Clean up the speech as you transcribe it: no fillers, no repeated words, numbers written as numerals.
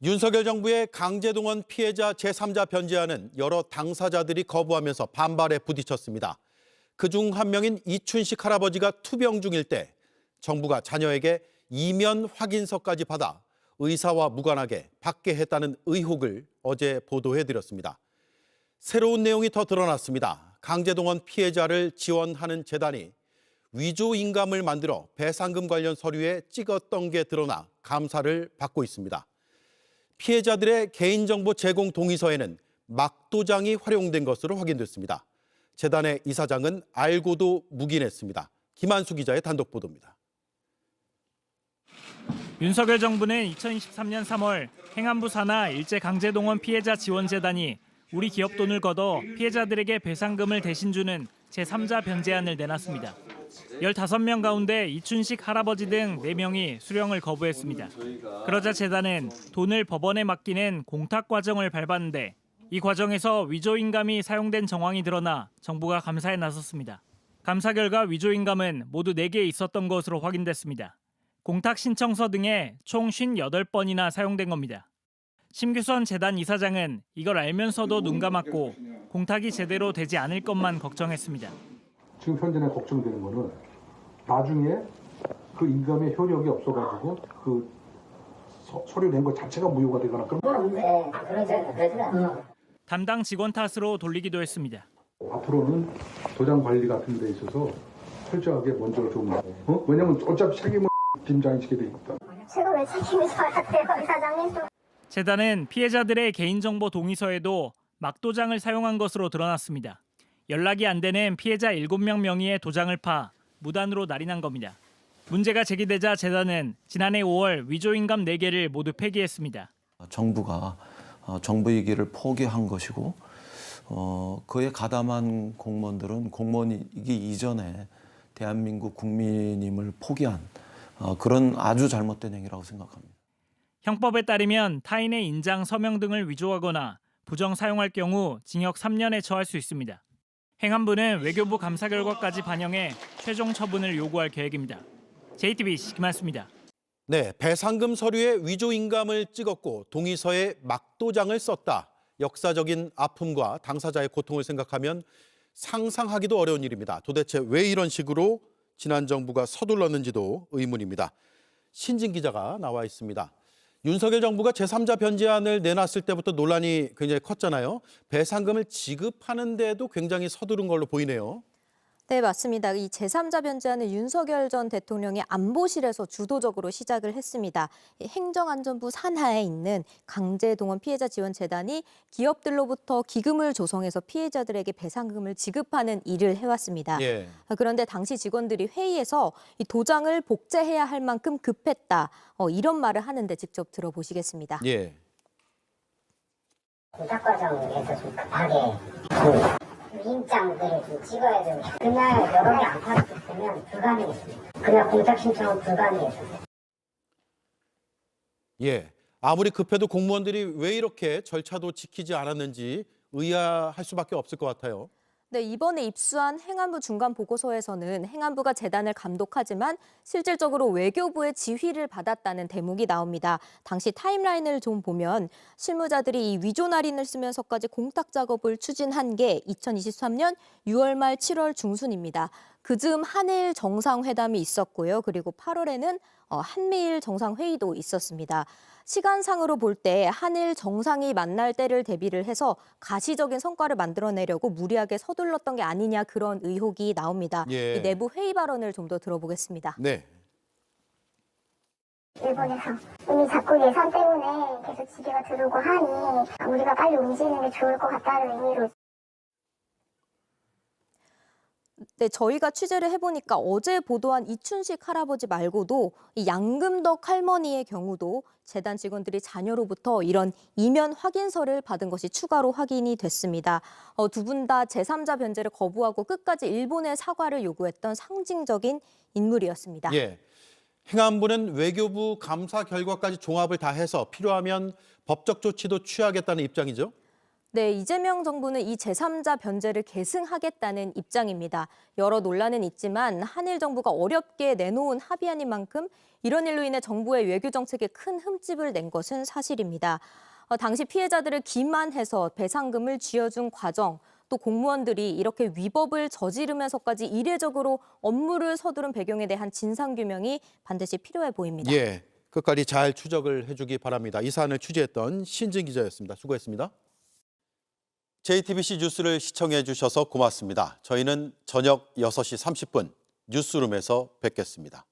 윤석열 정부의 강제동원 피해자 제3자 변제안은 여러 당사자들이 거부하면서 반발에 부딪혔습니다. 그중 한 명인 이춘식 할아버지가 투병 중일 때 정부가 자녀에게 이면 확인서까지 받아 의사와 무관하게 받게 했다는 의혹을 어제 보도해드렸습니다. 새로운 내용이 더 드러났습니다. 강제동원 피해자를 지원하는 재단이 위조인감을 만들어 배상금 관련 서류에 찍었던 게 드러나 감사를 받고 있습니다. 피해자들의 개인정보 제공 동의서에는 막도장이 활용된 것으로 확인됐습니다. 재단의 이사장은 알고도 묵인했습니다. 김한수 기자의 단독 보도입니다. 윤석열 정부는 2023년 3월 행안부 산하 일제강제동원 피해자 지원재단이 우리 기업 돈을 걷어 피해자들에게 배상금을 대신 주는 제3자 변제안을 내놨습니다. 15명 가운데 이춘식 할아버지 등 4명이 수령을 거부했습니다. 그러자 재단은 돈을 법원에 맡기는 공탁 과정을 밟았는데 이 과정에서 위조인감이 사용된 정황이 드러나 정부가 감사에 나섰습니다. 감사 결과 위조인감은 모두 4개 있었던 것으로 확인됐습니다. 공탁 신청서 등에 총 58번이나 사용된 겁니다. 심규선 재단 이사장은 이걸 알면서도 눈 감았고 공탁이 제대로 되지 않을 것만 걱정했습니다. 지금 현재는 걱정되는 거는 나중에 그 인감의 효력이 없어가지고 그 서류 낸 것 자체가 무효가 되거나 그런 건 담당 직원 탓으로 돌리기도 했습니다. 앞으로는 도장 관리 같은 데 있어서 철저하게 먼저 좀 왜냐면 어차피 책임은 팀장이 지게 돼 있다. 제가 왜 책임이 져야 돼요, 이사장님? 재단은 피해자들의 개인정보 동의서에도 막도장을 사용한 것으로 드러났습니다. 연락이 안 되는 피해자 7명 명의의 도장을 파 무단으로 날인한 겁니다. 문제가 제기되자 재단은 지난해 5월 위조인감 4개를 모두 폐기했습니다. 정부가 정부이기를 포기한 것이고 그에 가담한 공무원들은 공무원이기 이전에 대한민국 국민임을 포기한 그런 아주 잘못된 행위라고 생각합니다. 형법에 따르면 타인의 인장, 서명 등을 위조하거나 부정 사용할 경우 징역 3년에 처할 수 있습니다. 행안부는 외교부 감사 결과까지 반영해 최종 처분을 요구할 계획입니다. JTBC 김한수입니다. 네, 배상금 서류에 위조인감을 찍었고 동의서에 막도장을 썼다. 역사적인 아픔과 당사자의 고통을 생각하면 상상하기도 어려운 일입니다. 도대체 왜 이런 식으로 지난 정부가 서둘렀는지도 의문입니다. 신진 기자가 나와 있습니다. 윤석열 정부가 제3자 변제안을 내놨을 때부터 논란이 굉장히 컸잖아요. 배상금을 지급하는데도 굉장히 서두른 걸로 보이네요. 네, 맞습니다. 이 제3자 변제안은 윤석열 전 대통령이 안보실에서 주도적으로 시작을 했습니다. 행정안전부 산하에 있는 강제동원 피해자 지원재단이 기업들로부터 기금을 조성해서 피해자들에게 배상금을 지급하는 일을 해왔습니다. 예. 그런데 당시 직원들이 회의에서 이 도장을 복제해야 할 만큼 급했다. 이런 말을 하는데 직접 들어보시겠습니다. 예. 공탁 과정에서 좀 급하게 인장들을 좀 찍어야 되고 그날 여러 개 안 팔았으면 불가능했습니다. 그날 공탁 신청은 불가능했습니다. 예. 아무리 급해도 공무원들이 왜 이렇게 절차도 지키지 않았는지 의아할 수밖에 없을 것 같아요. 네, 이번에 입수한 행안부 중간 보고서에서는 행안부가 재단을 감독하지만 실질적으로 외교부의 지휘를 받았다는 대목이 나옵니다. 당시 타임라인을 좀 보면 실무자들이 이 위조 날인을 쓰면서까지 공탁 작업을 추진한 게 2023년 6월 말 7월 중순입니다. 그즈음 한일 정상회담이 있었고요. 그리고 8월에는 한미일 정상회의도 있었습니다. 시간상으로 볼 때 한일 정상이 만날 때를 대비를 해서 가시적인 성과를 만들어내려고 무리하게 서둘렀던 게 아니냐 그런 의혹이 나옵니다. 예. 이 내부 회의 발언을 좀 더 들어보겠습니다. 네. 일본에서 이미 자꾸 예산 때문에 계속 지기가 들어오고 하니 우리가 빨리 움직이는 게 좋을 것 같다는 의미로. 네, 저희가 취재를 해보니까 어제 보도한 이춘식 할아버지 말고도 이 양금덕 할머니의 경우도 재단 직원들이 자녀로부터 이런 이면 확인서를 받은 것이 추가로 확인이 됐습니다. 두 분 다 제3자 변제를 거부하고 끝까지 일본의 사과를 요구했던 상징적인 인물이었습니다. 예. 행안부는 외교부 감사 결과까지 종합을 다 해서 필요하면 법적 조치도 취하겠다는 입장이죠. 네, 이재명 정부는 이 제3자 변제를 계승하겠다는 입장입니다. 여러 논란은 있지만 한일 정부가 어렵게 내놓은 합의안인 만큼 이런 일로 인해 정부의 외교 정책에 큰 흠집을 낸 것은 사실입니다. 당시 피해자들을 기만해서 배상금을 쥐어준 과정, 또 공무원들이 이렇게 위법을 저지르면서까지 이례적으로 업무를 서두른 배경에 대한 진상규명이 반드시 필요해 보입니다. 예, 끝까지 잘 추적을 해주기 바랍니다. 이 사안을 취재했던 신진 기자였습니다. 수고했습니다. JTBC 뉴스를 시청해 주셔서 고맙습니다. 저희는 저녁 6시 30분 뉴스룸에서 뵙겠습니다.